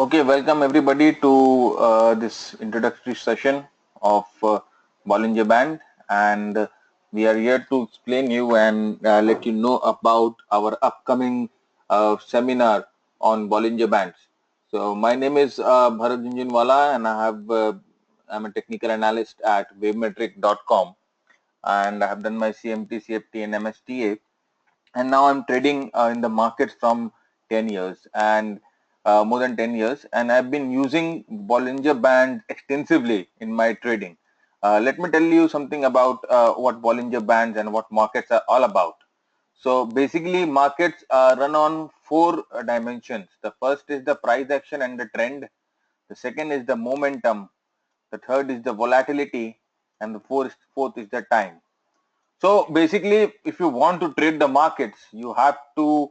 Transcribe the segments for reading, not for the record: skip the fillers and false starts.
Okay, welcome everybody to this introductory session of Bollinger Band, and we are here to explain you and let you know about our upcoming seminar on Bollinger Bands. So my name is Bharat Junjunwala, and I'm a technical analyst at wavemetric.com, and I have done my CMT, CFT, and MSTA, and now I'm trading in the markets from 10 years and more than 10 years, and I've been using Bollinger Band extensively in my trading. Let me tell you something about what Bollinger Bands and what markets are all about. So basically markets run on four dimensions. The first is the price action and the trend. The second is the momentum. The third is the volatility, and the fourth is the time. So basically, if you want to trade the markets, you have to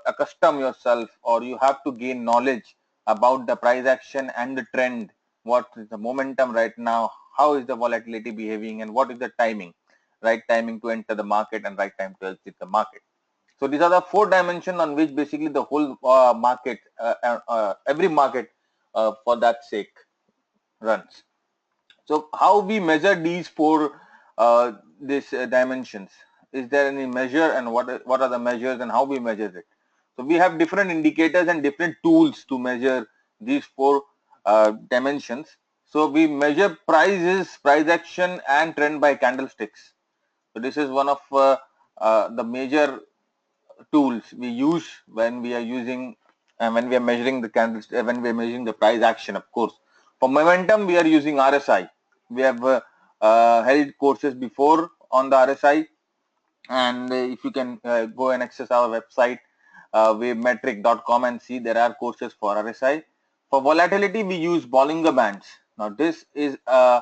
accustom yourself, or you have to gain knowledge about the price action and the trend. What is the momentum right now? How is the volatility behaving? And what is the timing? Right timing to enter the market and right time to exit the market. So these are the four dimensions on which basically the whole market, every market for that sake runs. So how we measure these four these dimensions? Is there any measure, and what are the measures and how we measure it? So we have different indicators and different tools to measure these four dimensions. So we measure price action and trend by candlesticks. So this is one of the major tools we use when we are using when we are measuring the candlestick, when we are measuring the price action. Of course, for momentum we are using RSI. We have held courses before on the RSI, and if you can go and access our website wavemetric.com and see, there are courses for RSI. For volatility we use Bollinger Bands. Now this is a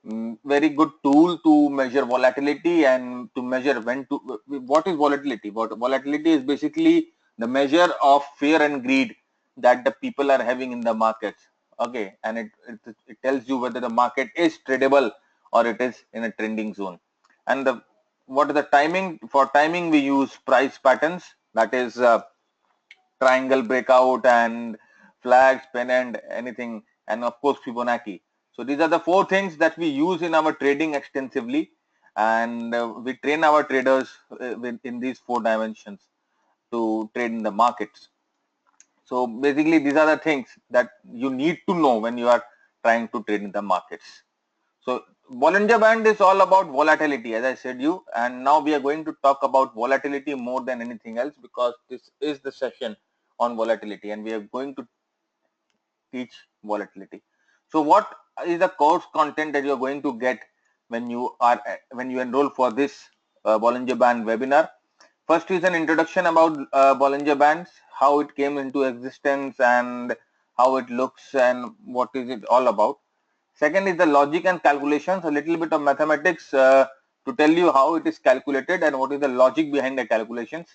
very good tool to measure volatility and to measure when to what is volatility. Volatility is basically the measure of fear and greed that the people are having in the markets. Okay, and it tells you whether the market is tradable or it is in a trending zone. And the what is the timing? For timing we use price patterns, that is triangle breakout and flags, pennant, anything, and of course Fibonacci. So these are the four things that we use in our trading extensively, and we train our traders in these four dimensions to trade in the markets. So basically these are the things that you need to know when you are trying to trade in the markets. So Bollinger Band is all about volatility, as I said you, and now we are going to talk about volatility more than anything else, because this is the session on volatility and we are going to teach volatility. So what is the course content that you are going to get when you enroll for this Bollinger Band webinar? First is an introduction about Bollinger Bands, how it came into existence and how it looks and what is it all about. Second is the logic and calculations, a little bit of mathematics to tell you how it is calculated and what is the logic behind the calculations.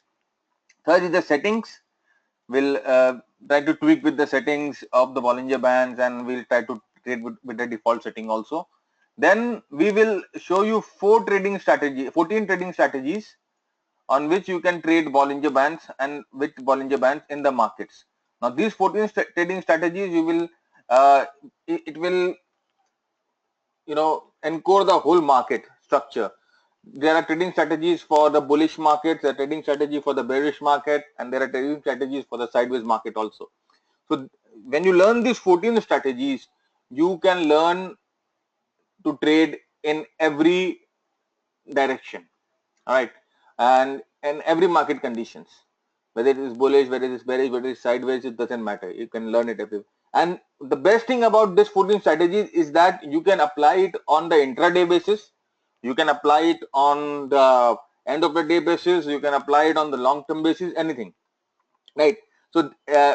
Third is the settings. We'll try to tweak with the settings of the Bollinger Bands, and we'll try to trade with the default setting also. Then we will show you 14 trading strategies on which you can trade Bollinger Bands and with Bollinger Bands in the markets. Now these 14 trading strategies, you will it will encode the whole market structure. There are trading strategies for the bullish market, there are trading strategy for the bearish market, and there are trading strategies for the sideways market also. So when you learn these 14 strategies, you can learn to trade in every direction, all right, and in every market conditions, whether it is bullish, whether it is bearish, whether it is sideways, it doesn't matter. You can learn it every. And the best thing about this 14 strategies is that you can apply it on the intraday basis, you can apply it on the end of the day basis, you can apply it on the long term basis, anything, right? So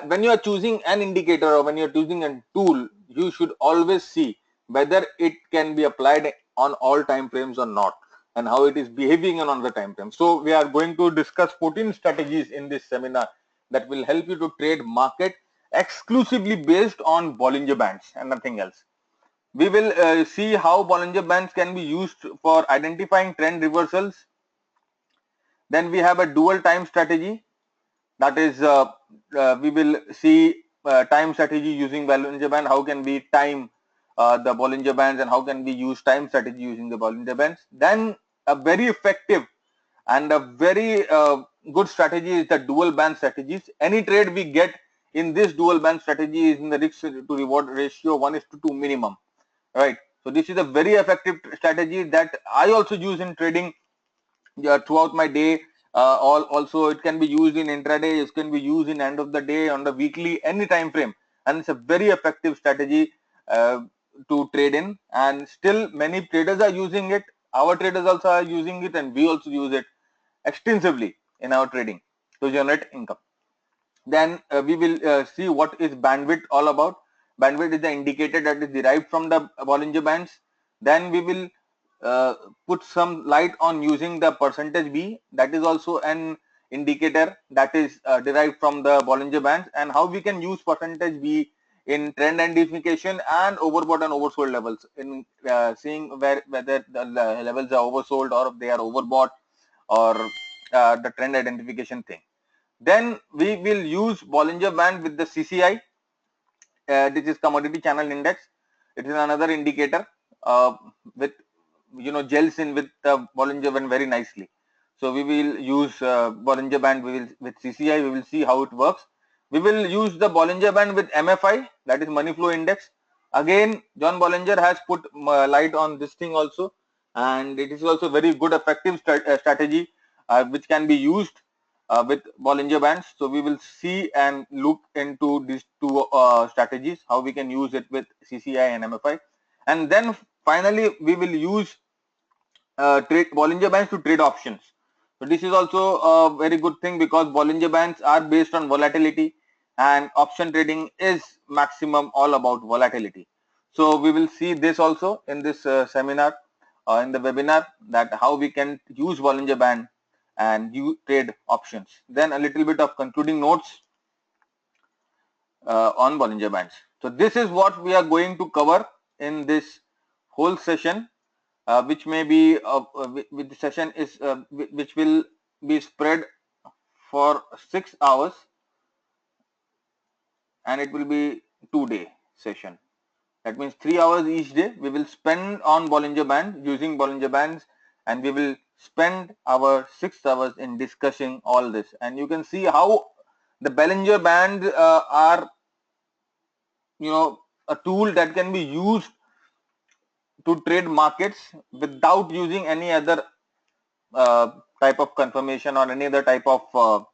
when you are choosing an indicator or when you are choosing a tool, you should always see whether it can be applied on all time frames or not, and how it is behaving on the time frame. So we are going to discuss 14 strategies in this seminar that will help you to trade market exclusively based on Bollinger Bands and nothing else. We will see how Bollinger Bands can be used for identifying trend reversals. Then we have a dual time strategy, that is we will see time strategy using Bollinger Band, how can we time the Bollinger Bands, and how can we use time strategy using the Bollinger Bands. Then a very effective and a very good strategy is the dual band strategies. Any trade we get in this dual band strategy is in the risk to reward ratio 1:2 minimum, right? So this is a very effective strategy that I also use in trading throughout my day. Also it can be used in intraday, it can be used in end of the day, on the weekly, any time frame, and it's a very effective strategy to trade in, and still many traders are using it. Our traders also are using it, and we also use it extensively in our trading to generate income. Then we will see what is bandwidth all about. Bandwidth is the indicator that is derived from the Bollinger Bands. Then we will uh, put some light on using the percentage B. That is also an indicator that is derived from the Bollinger Bands, and how we can use percentage B in trend identification and overbought and oversold levels, in seeing whether the levels are oversold or they are overbought, or the trend identification thing. Then we will use Bollinger Band with the CCI. This is commodity channel index. It is another indicator with gels in with the Bollinger Band very nicely. So we will use Bollinger Band with CCI. We will see how it works. We will use the Bollinger Band with MFI, that is money flow index. Again, John Bollinger has put light on this thing also, and it is also very good effective strategy which can be used with Bollinger Bands. So we will see and look into these two strategies, how we can use it with CCI and MFI. And then finally we will use trade Bollinger Bands to trade options. So this is also a very good thing, because Bollinger Bands are based on volatility, and option trading is maximum all about volatility. So we will see this also in this seminar, in the webinar, that how we can use Bollinger Band and you trade options. Then a little bit of concluding notes on Bollinger Bands. So this is what we are going to cover in this whole session, which may be with the session is which will be spread for 6 hours, and it will be 2-day session. That means 3 hours each day we will spend on Bollinger Band, using Bollinger Bands, and we will spend our 6 hours in discussing all this. And you can see how the Bollinger Bands are a tool that can be used to trade markets without using any other type of confirmation or any other type of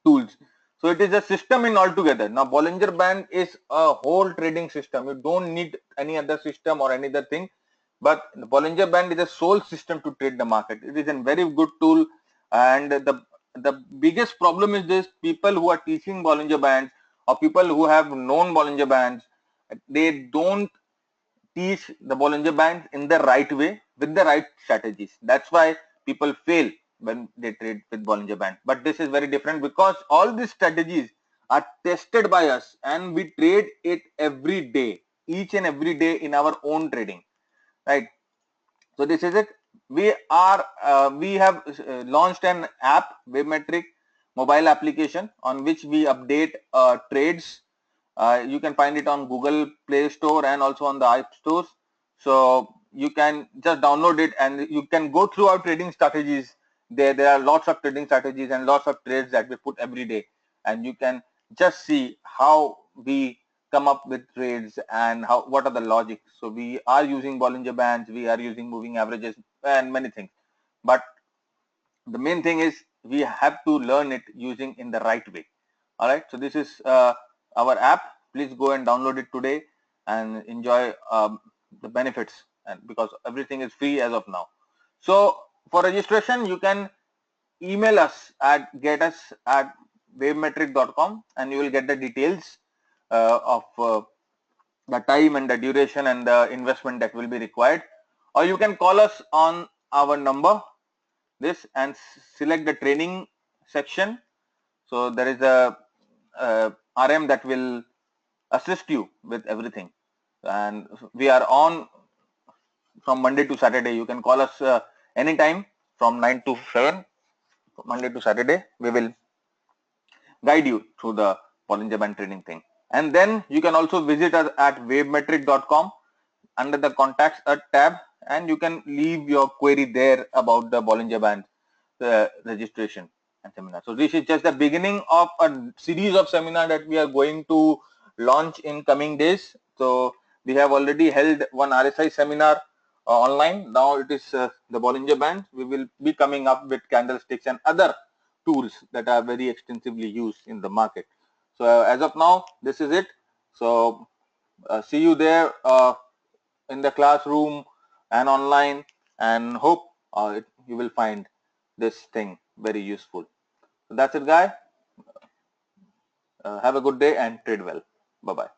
tools. So it is a system in altogether. Now Bollinger Band is a whole trading system. You don't need any other system or any other thing, but the Bollinger Band is a sole system to trade the market. It is a very good tool, and the biggest problem is this: people who are teaching Bollinger Bands, or people who have known Bollinger Bands, they don't teach the Bollinger Bands in the right way with the right strategies. That's why people fail when they trade with Bollinger Band. But this is very different, because all these strategies are tested by us, and we trade it every day, each and every day in our own trading, right? So this is it. We have launched an app, Webmetric mobile application, on which we update trades. You can find it on Google Play Store and also on the App Stores. So you can just download it, and you can go through our trading strategies. There are lots of trading strategies and lots of trades that we put every day, and you can just see how we come up with trades and what are the logic. So we are using Bollinger Bands, we are using moving averages and many things, but the main thing is we have to learn it using in the right way. All right, so this is our app. Please go and download it today and enjoy the benefits, and because everything is free as of now. So for registration, you can email us at getus@wavemetric.com, and you will get the details of the time and the duration and the investment that will be required. Or you can call us on our number this and select the training section. So there is a RM that will assist you with everything, and we are on from Monday to Saturday. You can call us anytime from 9 to 7, Monday to Saturday. We will guide you through the Bollinger Band trading thing. And then you can also visit us at wavemetric.com under the contacts tab, and you can leave your query there about the Bollinger Band registration and seminar. So this is just the beginning of a series of seminar that we are going to launch in coming days. So we have already held one RSI seminar online. Now it is the Bollinger Band. We will be coming up with candlesticks and other tools that are very extensively used in the market. So as of now, this is it. So see you there in the classroom and online, and hope you will find this thing very useful. So that's it, guy. Have a good day and trade well. Bye bye.